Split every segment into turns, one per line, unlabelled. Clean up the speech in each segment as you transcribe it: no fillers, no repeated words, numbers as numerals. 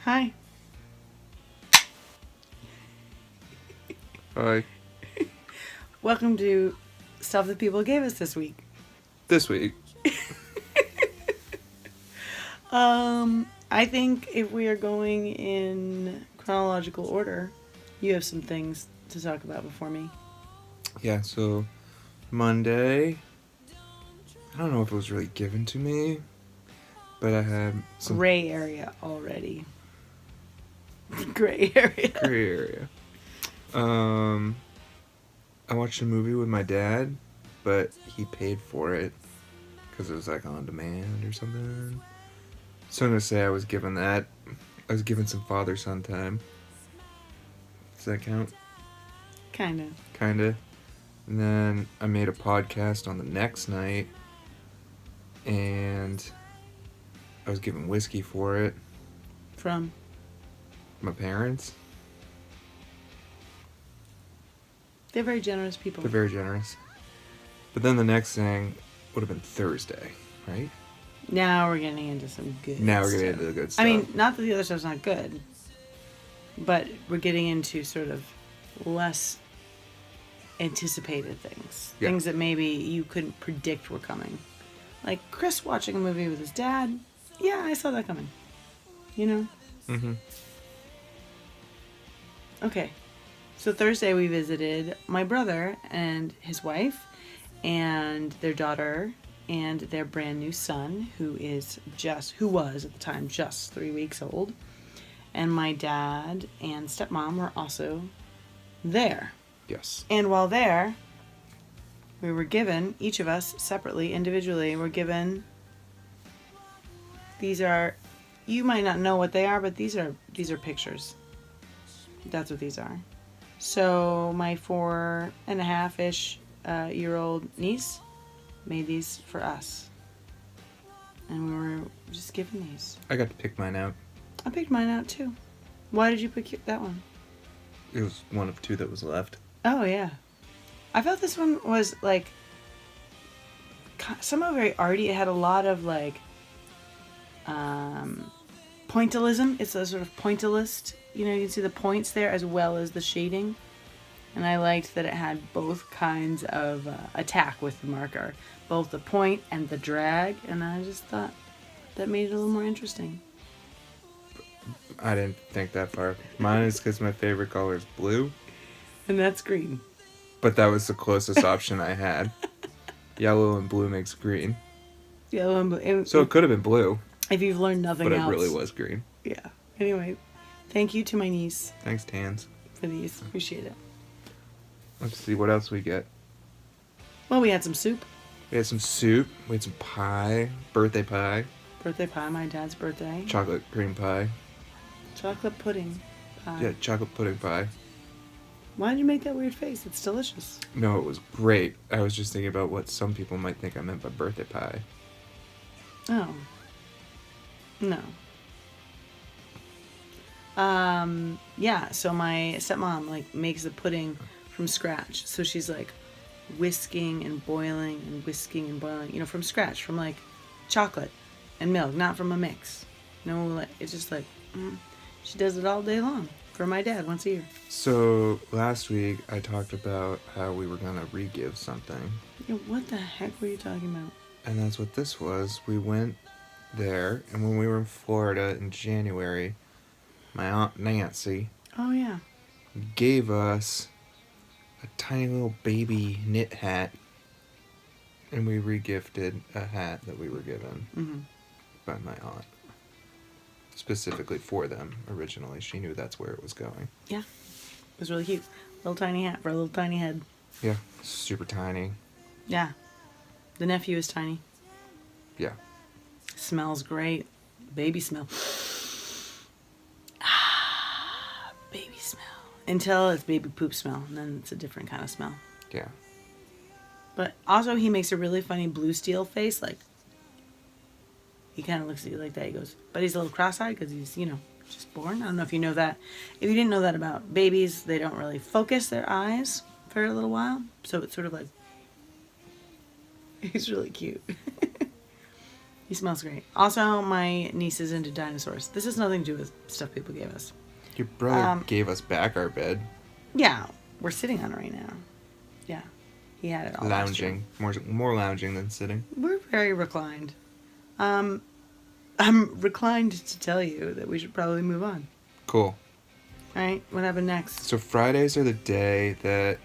Hi.
Hi.
Welcome to Stuff That People Gave Us this week.
This week.
I think if we are going in chronological order, you have some things to talk about before me.
Yeah, so Monday, I don't know if it was really given to me, but I had some
Gray area already. Gray area.
gray area. I watched a movie with my dad, but he paid for it because it was like on demand or something. So I'm gonna say I was given that. I was given some father-son time. Does that count?
Kinda.
Kinda. And then I made a podcast on the next night, and I was given whiskey for it.
From?
My parents.
They're very generous people.
They're very generous. But then the next thing would have been Thursday, right?
Now we're getting into some good
Now we're
stuff.
getting into the good stuff.
I mean, not that the other stuff's not good, but we're getting into sort of less anticipated things.
Yeah.
Things that maybe you couldn't predict were coming. Like Chris watching a movie with his dad. Yeah, I saw that coming. You know?
Mm-hmm.
Okay. So Thursday we visited my brother and his wife and their daughter and their brand new son who was at the time just 3 weeks old. And my dad and stepmom were also there.
Yes.
And while there, we were given, each of us separately, individually, were given, these are, you might not know what they are, but these are pictures. That's what these are. So my 4.5-ish year old niece made these for us. And we were just given these.
I got to pick mine out.
I picked mine out too. Why did you pick that one?
It was one of two that was left.
Oh, yeah. I felt this one was, like, somehow very arty. It had a lot of, like, pointillism. It's a sort of pointillist. You know, you can see the points there as well as the shading. And I liked that it had both kinds of attack with the marker. Both the point and the drag. And I just thought that made it a little more interesting.
I didn't think that far. Mine is because my favorite color is blue.
And that's green.
But that was the closest option I had. Yellow and blue makes green.
Yellow and blue.
So it could have been blue.
If you've learned nothing
else.
else.
But it really was green.
Yeah. Anyway, thank you to my niece.
Thanks, Tans.
For these. Appreciate it.
Let's see what else we get.
Well, we had some soup.
We had some soup. We had some pie. Birthday pie.
Birthday pie, my dad's birthday.
Chocolate cream pie.
Chocolate pudding pie.
Yeah, chocolate pudding pie.
Why did you make that weird face? It's delicious.
No, it was great. I was just thinking about what some people might think I meant by birthday pie.
Oh. No. Yeah, so my stepmom, like, makes the pudding from scratch. So she's, like, whisking and boiling and whisking and boiling, you know, from scratch, from, like, chocolate and milk, not from a mix. No, like, it's just, like, she does it all day long for my dad once a year.
So, last week I talked about how we were going to re-give something.
Yeah, what the heck were you talking about?
And that's what this was. We went there, and when we were in Florida in January, my Aunt Nancy
Oh, yeah.
gave us a tiny little baby knit hat, and we re-gifted a hat that we were given by my aunt. Specifically for them, originally. She knew that's where it was going.
Yeah. It was really cute. Little tiny hat for a little tiny head.
Yeah, super tiny.
Yeah. The nephew is tiny.
Yeah.
Smells great. Baby smell. Baby smell. Until it's baby poop smell, and then it's a different kind of smell.
Yeah.
But also he makes a really funny blue steel face, like, he kind of looks at you like that. He goes, but he's a little cross-eyed because he's, you know, just born. I don't know if you know that. If you didn't know that about babies, they don't really focus their eyes for a little while. So it's sort of like, he's really cute. He smells great. Also, my niece is into dinosaurs. This has nothing to do with stuff people gave us.
Your brother gave us back our bed.
Yeah, we're sitting on it right now. Yeah, he had it all last year.
Lounging. More lounging than sitting.
We're very reclined. I'm reclined to tell you that we should probably move on.
Cool.
All right, what happened next?
So Fridays are the day that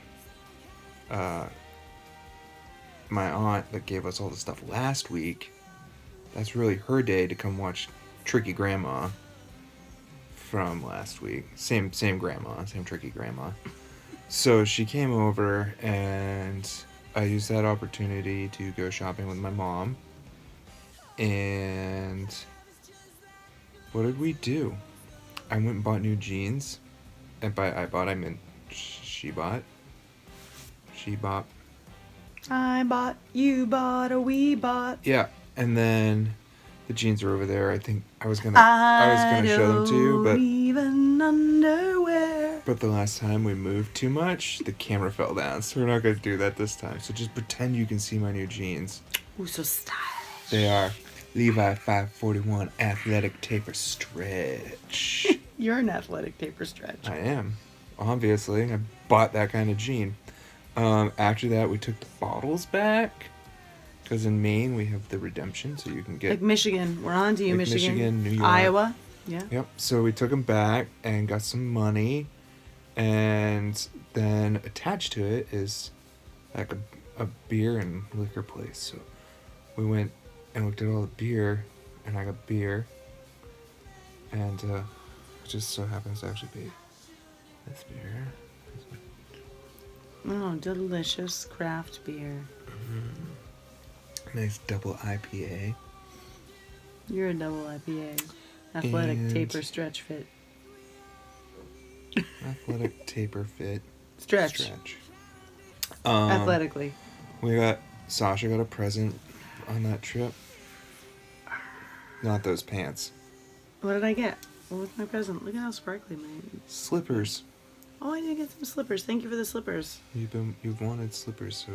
my aunt that gave us all the stuff last week, that's really her day to come watch Tricky Grandma from last week. Same grandma, same Tricky Grandma. So she came over and I used that opportunity to go shopping with my mom. And what did we do? I went and bought new jeans. And by I bought, I meant she bought. She bought.
I bought, you bought, or we bought.
Yeah, and then the jeans are over there. I think I was gonna show them to you, but
even underwear.
But the last time we moved too much, the camera fell down, so we're not gonna do that this time. So just pretend you can see my new jeans.
Ooh, so stylish.
They are Levi 541 Athletic Taper Stretch.
You're an athletic taper stretch.
I am, obviously. I bought that kind of jean. After that, we took the bottles back. Because in Maine, we have the redemption, so you can get...
Like Michigan. We're on to you,
like
Michigan.
New York.
Iowa. Yeah.
Yep. So we took them back and got some money. And then attached to it is like a beer and liquor place. So we went and looked at all the beer. And I got beer. And it just so happens to actually be this beer.
Oh, delicious craft beer.
Nice double IPA.
You're a double IPA. Athletic
And-
taper stretch fit.
Athletic taper fit.
Stretch.
Um,
Athletically.
Sasha got a present on that trip. Not those pants.
What did I get? What was my present? Look at how sparkly my...
Slippers.
Oh, I did get some slippers. Thank you for the slippers.
You've wanted slippers, so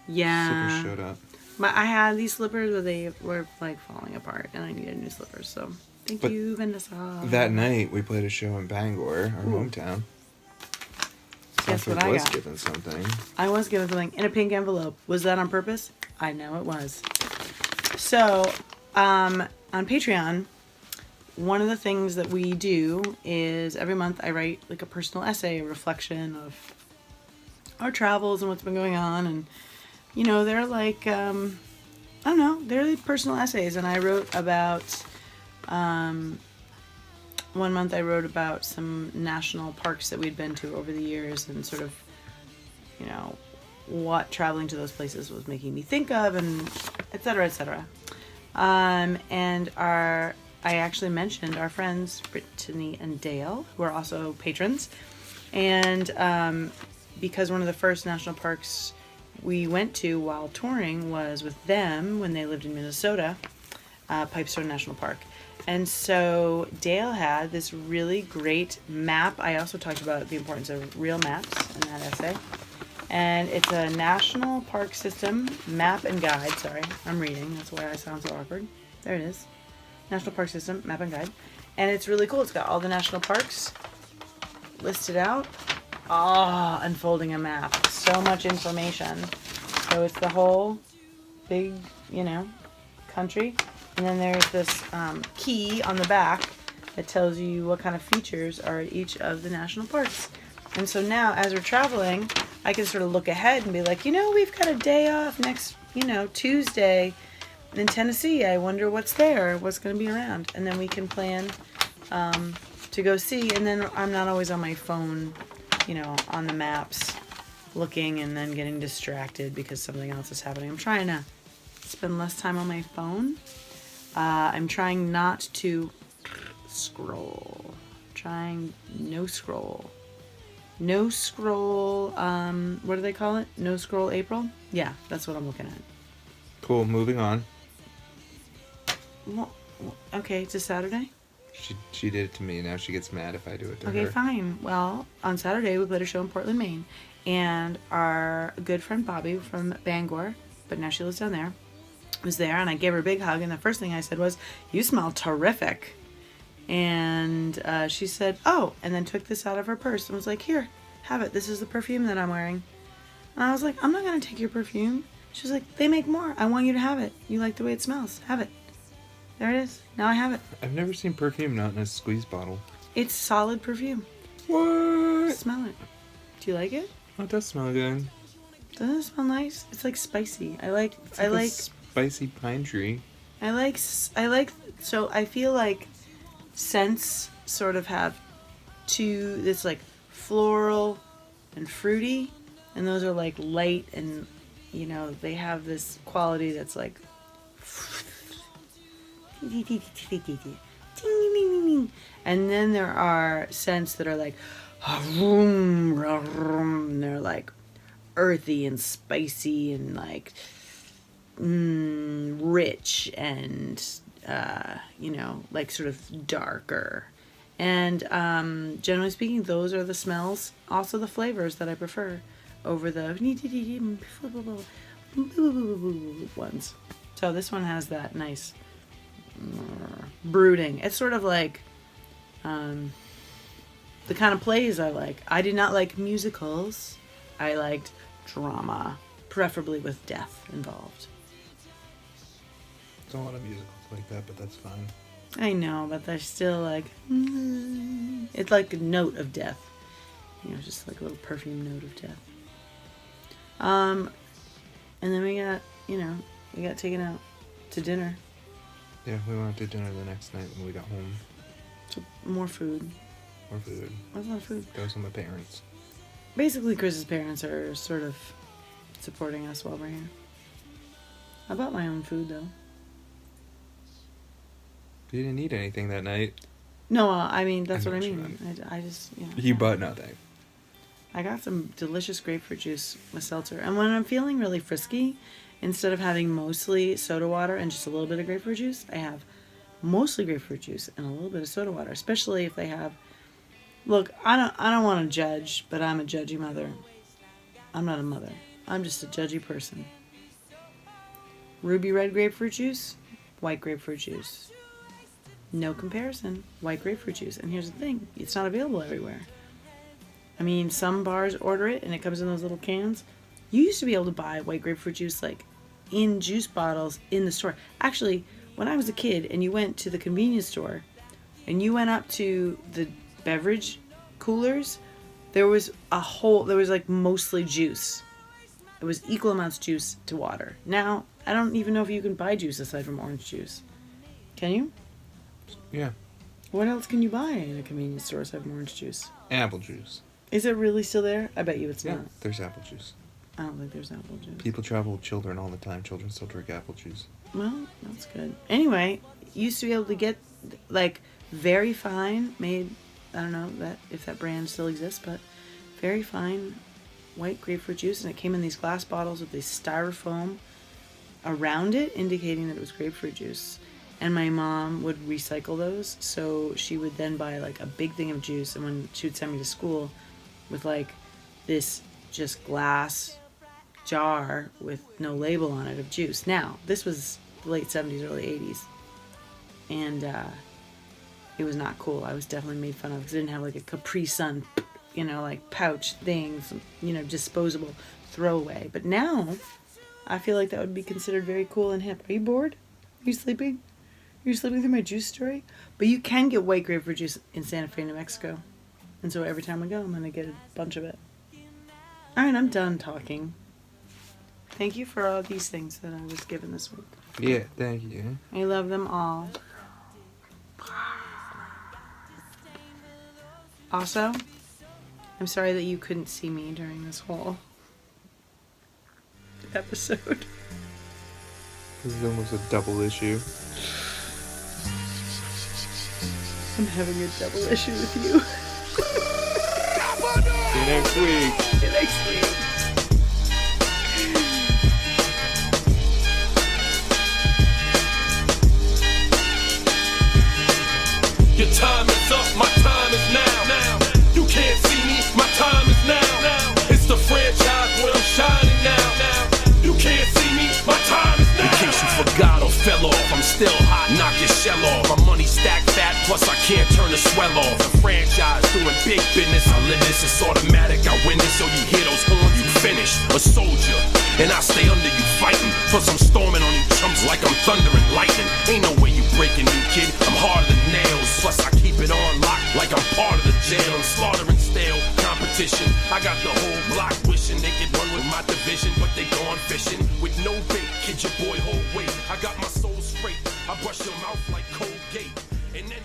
Yeah.
slippers showed up.
I had these slippers, but they were like falling apart, and I needed new slippers. So thank
But
you, Vanessa.
That night we played a show in Bangor, our hometown.
Guess
Sasha
what I
was
got?
given something.
I was given something in a pink envelope. Was that on purpose? I know it was. So, on Patreon, one of the things that we do is every month I write like a personal essay, a reflection of our travels and what's been going on. And, you know, they're like, I don't know, they're like personal essays. And I wrote about, one month I wrote about some national parks that we'd been to over the years and sort of, you know, what traveling to those places was making me think of, and et cetera, et cetera. And I actually mentioned our friends Brittany and Dale, who are also patrons, and because one of the first national parks we went to while touring was with them when they lived in Minnesota, Pipestone National Park. And so Dale had this really great map. I also talked about the importance of real maps in that essay. And it's a national park system map and guide. Sorry, I'm reading. That's why I sound so awkward. There it is. National Park System map and guide. And it's really cool. It's got all the national parks listed out. Unfolding a map. So much information. So it's the whole big, you know, country. And then there's this key on the back that tells you what kind of features are at each of the national parks. And so now, as we're traveling, I can sort of look ahead and be like, you know, we've got a day off next, you know, Tuesday in Tennessee. I wonder what's there, what's going to be around. And then we can plan to go see. And then I'm not always on my phone, you know, on the maps looking and then getting distracted because something else is happening. I'm trying to spend less time on my phone. I'm trying not to scroll. Trying no scroll. No scroll, what do they call it? No scroll April? Yeah, that's what I'm looking at.
Cool, moving on.
Well, okay, it's a Saturday?
She did it to me, now she gets mad if I do it to
Okay,
her.
fine. Well, on Saturday we played a show in Portland, Maine. And our good friend Bobby from Bangor, but now she lives down there, was there, and I gave her a big hug, and the first thing I said was, "You smell terrific." And she said, "Oh," and then took this out of her purse and was like, "Here, have it. This is the perfume that I'm wearing." And I was like, "I'm not going to take your perfume." She was like, "They make more. I want you to have it. You like the way it smells. Have it." There it is. Now I have it.
I've never seen perfume not in a squeeze bottle.
It's solid perfume.
What?
Smell it. Do you like it?
Oh, it does smell good.
Doesn't it smell nice? It's like spicy.
It's like a spicy pine tree.
So I feel like scents sort of have two, it's like floral and fruity, and those are like light, and you know, they have this quality that's like and then there are scents that are like and they're like earthy and spicy and like rich and you know, like sort of darker. And generally speaking, those are the smells, also the flavors that I prefer over the ones. So this one has that nice brooding. It's sort of like the kind of plays I like. I did not like musicals. I liked drama, preferably with death involved.
There's a lot of musicals like that, but that's fine.
I know, but they're still like, it's like a note of death. You know, just like a little perfume note of death. And then we got taken out to dinner.
Yeah, we went to dinner the next night when we got home.
So more food.
More food.
What's a lot of food?
That was with my parents.
Basically, Chris's parents are sort of supporting us while we're here. I bought my own food, though.
You didn't eat anything that night.
No, I mean, that's
I
what I
know what
mean.
you
I just, you know.
You bought nothing.
I got some delicious grapefruit juice with seltzer. And when I'm feeling really frisky, instead of having mostly soda water and just a little bit of grapefruit juice, I have mostly grapefruit juice and a little bit of soda water, especially if they have... Look, I don't want to judge, but I'm a judgy mother. I'm not a mother. I'm just a judgy person. Ruby red grapefruit juice, white grapefruit juice. No comparison. White grapefruit juice. And here's the thing. It's not available everywhere. I mean, some bars order it and it comes in those little cans. You used to be able to buy white grapefruit juice like in juice bottles in the store. Actually, when I was a kid and you went to the convenience store and you went up to the beverage coolers, there was like mostly juice. It was equal amounts juice to water. Now, I don't even know if you can buy juice aside from orange juice. Can you?
Yeah.
What else can you buy in a convenience store aside from orange juice?
Apple juice.
Is it really still there? I bet you it's
Yeah,
not.
there's apple juice.
I don't think there's apple juice.
People travel with children all the time. Children still drink apple juice.
Well, that's good. Anyway, you used to be able to get like very fine made, I don't know that if that brand still exists, but very fine white grapefruit juice, and it came in these glass bottles with this styrofoam around it indicating that it was grapefruit juice. And my mom would recycle those, so she would then buy like a big thing of juice, and when she would send me to school with like this just glass jar with no label on it of juice. Now, this was the late 70s, early 80s, and it was not cool. I was definitely made fun of because I didn't have like a Capri Sun, you know, like pouch things, you know, disposable throwaway. But now, I feel like that would be considered very cool and hip. Are you bored? Are you sleeping? You're sleeping through my juice story? But you can get white grapefruit juice in Santa Fe, New Mexico. And so every time we go, I'm going to get a bunch of it. Alright, I'm done talking. Thank you for all these things that I was given this week.
Yeah, thank you.
I love them all. Also, I'm sorry that you couldn't see me during this whole episode.
This is almost a double issue.
I'm having a double issue with you.
See you next week.
See you next week.
Your time is up, my time is now. You can't see me, my time is now. It's the franchise where I'm shining now. You can't see me, my time is now. In case you still hot, knock your shell off. My money stacked fat, plus I can't turn the swell off. The franchise doing big business, I live this, it's automatic, I win this. So you hear those horns, you finish. A soldier, and I stay under you fighting. Plus I'm storming on you chumps like I'm thunder and lightning. Ain't no way you breaking me, kid, I'm harder than nails. Plus I keep it on lock like I'm part of the jail. I'm slaughtering stale competition. I got the whole block wishing they could run with my division, but they gone fishing with no bait. Kid, your boy hold weight. I got my soul straight. I brush your mouth like Colgate, and then